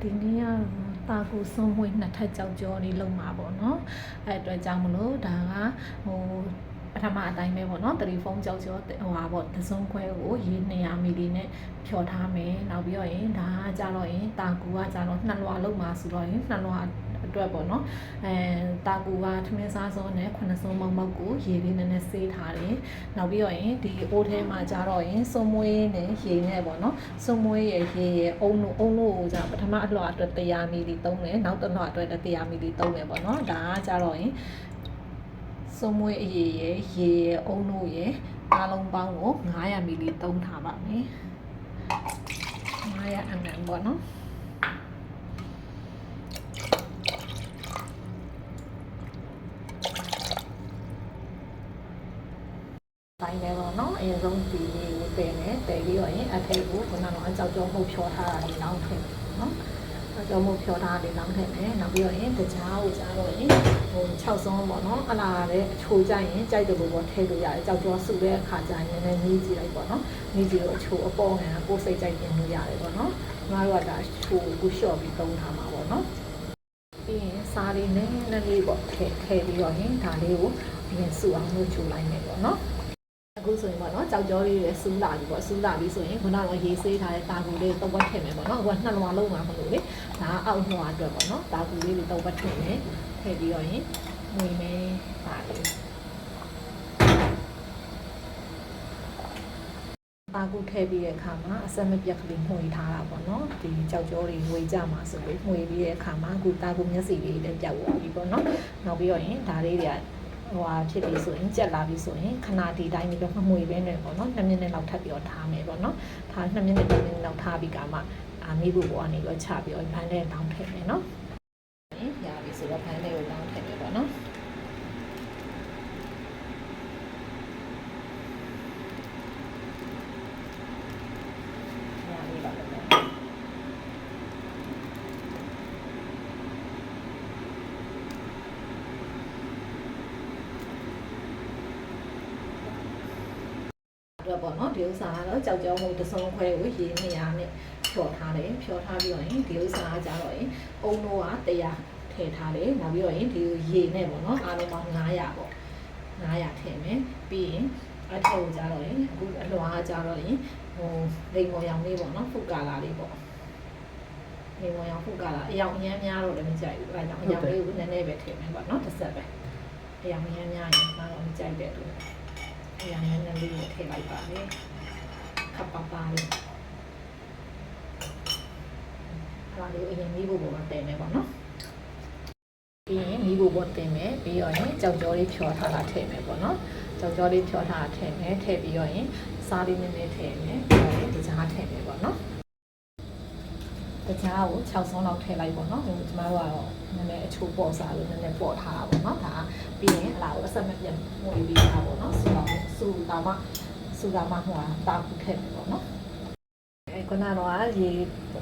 ဒီနေ့ကတာကိုစွန်ဝေးနှစ်ထပ်ကြောက်ကြောလေးလုံမှာပေါ့နော်အဲ့အတွက်ကြောင့်မလို့ဒါကပထမအတိုင်းပဲပေါ့နော်တယ်လီဖုန်းကြောက်ကြောပေါ့တစုံခွဲကိုရေ200မီလီနဲ့ဖြော်ထားမယ်နောက်ပြီးတော့ရင်ဒါကကြတော့ရင်တာကူကကြတော့2လွှာလုံမှာဆိုတော့ရင်2လွှာအတွက်ပေါ့နော်တာကူကထမင်းစားစုံနဲ့9စုံမောက်ကိုရေလေးနည်းနည်းဆေးထားတယ်နောက်ပြီးတော့ရင်ဒီအိုးထဲမှာကြတော့ရင်စုံမွေးနဲ့ရေနဲ့ပေါ့နော်စုံမွေးရဲ့ရေရဲ့အုံလို့ကိုကြပထမအလွှာအတွက်100မီလီသုံးတယ်နောက်တစ်လွှာအတွက်100မီလီသုံးတယ်ပေါ့နော်ဒါကကြတော့ရင်စုံမွေးအရေရဲ့ရေရဲ့အုံလို့ရဲ့အားလုံးပေါင်းကို900မီလီသုံးထားပါမယ်900 ml ပေါ့နော်တိုင်းပဲပေါ့နော်အရင်ဆုံးဒီလေးကိုတည်မယ်တည်ပြီးတော့ရင်အထက်ကိုခုနကတော့အကြောက်ကြောမှုတ်ဖြောထားတာလေးလောင်းထည့်နော်အကြောက်မှုတ်ဖြောထားတာလေးလောင်းထည့်မယ်နောက်ပြီးတော့ရင်တကြားကိုကြားတော့ရင်6စုံပေါ့နော်အလားလည်းအချိုကြိုက်ရင်ကြိုက်တယ်လို့ပေါ့ထည့်လို့ရတယ်ကြောက်ကြောစုတဲ့အခါကျရင်လည်းနေကြည့်လိုက်ပေါ့နော်နေကြည့်တော့အချိုအပေါ်ငါကိုစိတ်ကြိုက်ပြင်လို့ရတယ်ပေါ့နော်ငါတို့ကဒါချိုကိုလျှော့ပြီးသုံးထားမှာပေါ့နော်ပြီးရင်စားလေးနည်းနည်းလေးပေါ့ထည့်ပြီးတော့ရင်ဒါလေးကိုအရင်စုအောင်လို့ချိုလိုက်မယ်ပေါ့နော်အခုဆိုရင်ပေါ့နော်ကြောက်ကြောလေးတွေစူးလာပြီပေါ့စူးလာပြီဆိုရင်ခုနကရေဆေးထားတဲ့တာကူလေးတော့ဝတ်ထည့်မယ်ပေါ့နော်အခုက2လွှာလုံးမှာမလို့လေဒါအောက်လွှာအတွက်ပေါ့နော်တာကူလေးတွေတော့ဝတ်ထည့်မယ်ထည့်ပြီးတော့ရင်ငွေမယ်ပါလေးတာကူထည့်ပြီးတဲ့အခါမှာအဆက်မပြတ်ကလေးမှွေထားတာပေါ့နော်ဒီကြောက်ကြောတွေဝေကြမှာဆိုပြီးမှွေပြီးတဲ့အခါမှာအခုတာကူမျက်စိလေးလည်းပြောက်သွားပြီပေါ့နော်နောက်ပြီးတော့ရင်ဒါလေးတွေကဖြစ်ပြီဆိုရင်ကြက်လာပြီဆိုရင်ခဏဒီတိုင်းပြီးတော့မှွေပဲနေပေါ့နော်2မိနစ်လောက်ထပ်ပြီးတော့ထားမယ်ပေါ့နော်ထား2မိနစ်3မိနစ်လောက်ထားပြီးကမှမိဖို့ပေါ်ကနေပြီးချပြီးတော့ဖန်တဲ့တောင်းထည့်မယ်နော်ရပြီဆိုတော့ဖန်တဲ့ကိုတောင်းထည့်မယ်ပေါ့နော်တော့ပေါ့နော်ဒီဥစ္စာကတော့ကြောက်ကြောမှုတစုံခွဲကိုရေ200နဲ့ဖြော်ထားတယ်ဖြော်ထားပြီးတော့ရင်ဒီဥစ္စာကကြတော့ရင်အုံတော့က100ထည့်ထားတယ်နောက်ပြီးတော့ရင်ဒီရေနဲ့ပေါ့နော်အားလုံးပေါင်း900ပေါ့900ထည့်မယ်ပြီးရင်အထက်ကိုကြတော့ရင်အခုအလွှာကကြတော့ရင်လိမ်မော်ရောင်လေးပေါ့နော်ဖုတ်ကာလာလေးပေါ့လိမ်မော်ရောင်ဖုတ်ကာလာအယောင်အများများတော့လည်းမကြိုက်ဘူးအဲကြောင့်အယောင်လေးကိုနည်းနည်းပဲထည့်မယ်ပေါ့နော်တစ်ဆက်ပဲအယောင်အများများရင်တော့မကြိုက်တဲ့အတွက်အရာနဲ့လည်းလေးထည့်လိုက်ပါမယ်ခပ်ပါပါလေးအားလေးအရင်မိဖို့ပေါ်မှာတင်မယ်ပေါ့နော်ပြီးရင်မိဖို့ပေါ်တင်မယ်ပြီးတော့ရင်ကြောက်ကြောလေးဖြောထားတာထည့်မယ်ပေါ့နော်ကြောက်ကြောလေးဖြောထားတာထည့်မယ်ထည့်ပြီးတော့ရင်စားလေးနည်းနည်းထည့်မယ်ပြီးတော့ဒီကြားထည့်မယ်ပေါ့နော်ဒီကြားကို6စုံလောက်ထည့်လိုက်ပေါ့နော်ဒီကျမတို့ကတော့နည်းနည်းအချိုးပေါ်စားလို့နည်းနည်းပေါ်ထားတာပေါ့နော်ဒါပြီးရင်အလားကိုအဆက်မပြတ်ငွေပြီးတာပေါ့နော်ဆူတာမှဟိုတာကူထည့်မယ်ပေါ့နော်ခုနကတော့ရေ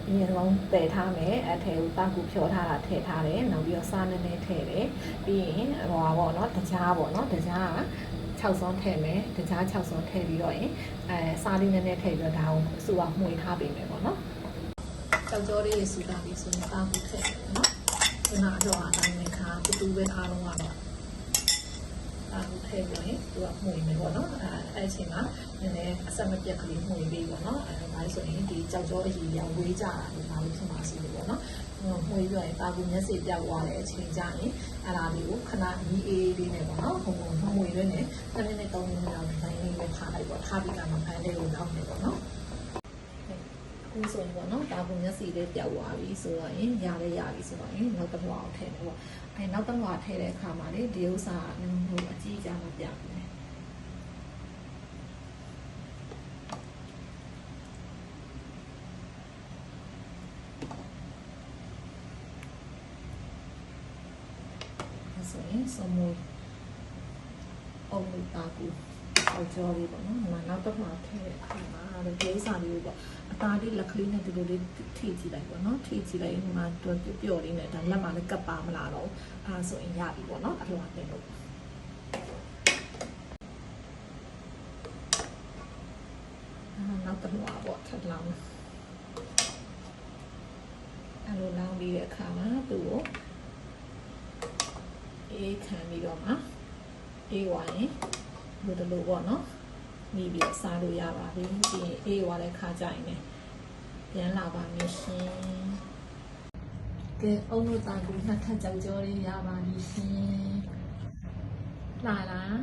အရင်ဆုံးတည်ထားမယ်အထည်ကိုတာကူဖြောထားတာထည့်ထားတယ်နောက်ပြီးတော့စားနည်းနည်းထည့်တယ်ပြီးရင်ဟိုပါပေါ့နော်တကြားပေါ့နော်တကြားက6စုံထည့်မယ်တကြား6စုံထည့်ပြီးတော့ရင်စားလေးနည်းနည်းထည့်ပြီးတော့ဒါကိုစူအောင်မှွေထားပေးမယ်ပေါ့နော်ကြောက်ကြောလေးစူတာပြီးဆိုရင်တာကူထည့်မယ်နော်ခုနကတော့အတိုင်းနဲ့ခါတူပဲအားလုံးကတော့အခုထည့်ပြီးရင်သူကမှွေမယ်ပေါ့နော်အဲ့အချိန်မှာနည်းနည်းအဆက်မပြတ်ကလေးမှွေပြီးပေါ့နော်ဒါဆိုရင်ဒီကြောက်ကြောအကြီးရောဝေးကြတာလို့ဒါလို့ဖြစ်မှာစီလို့ပေါ့နော်မှွေပြီးရင်တာကူမျက်စိပြောက်သွားတဲ့အချိန်ကျရင်အဲ့ဒါလေးကိုခဏမီးအေးလေးနဲ့ပေါ့နော်မှွေရင်းနဲ့2မိနစ်3မိနစ်လောက်ဒီတိုင်းလေးပဲထားလိုက်ပေါ့ထားပြီးကမှဖန်လေးကိုတောင်းနေပေါ့နော်အခုဆိုရင်ပေါ့နော်တာကူမျက်စိလေးပြောက်သွားပြီဆိုတော့ရင်ရပြီဆိုတော့ရင်နောက်တစ်လွှာကိုထည့်တယ်ပေါ့နောက်တစ်လွှာထည့်တဲ့အခါမှာလေဒီဥစ္စာဟိုအကြီးအကျယ်မပြဘူးလေဆိုရင်စမိုးအောင်လို့တာကူအော်ကြော်လေးပေါ့နော်နောက်တစ်လွှာထည့်တဲ့အခါမှာဒီဥစ္စာလေးကိုပေါ့အသားလေးလက်ကလေးနဲ့ဒီလိုလေးထိကြည့်လိုက်ပေါ့နော်ထိကြည့်လိုက်ဒီမှာတော့ပျော့လေးနဲ့ဒါလက်မှာလည်းကပ်ပါမလားတော့အဲဆိုရင်ရပြီပေါ့နော်အလွှာတင်လို့နောက်တစ်လွှာပေါ့ထပ်လောင်းအဲ့လို ခါမှာသူ့ကိုအေးခံပြီးတော့မှအေးဝါရင်ဒီလိုပေါ့နော်မိပြီးတော့စားလို့ရပါပြီပြီးရင်အေးဝါတဲ့ခါကျရင်လည်းပြန်လာပါမယ်ရှင်ကဲအုံလို့တာကူနှစ်ထပ်ကြောက်ကြောလေးရပါပြီရှင်လာလား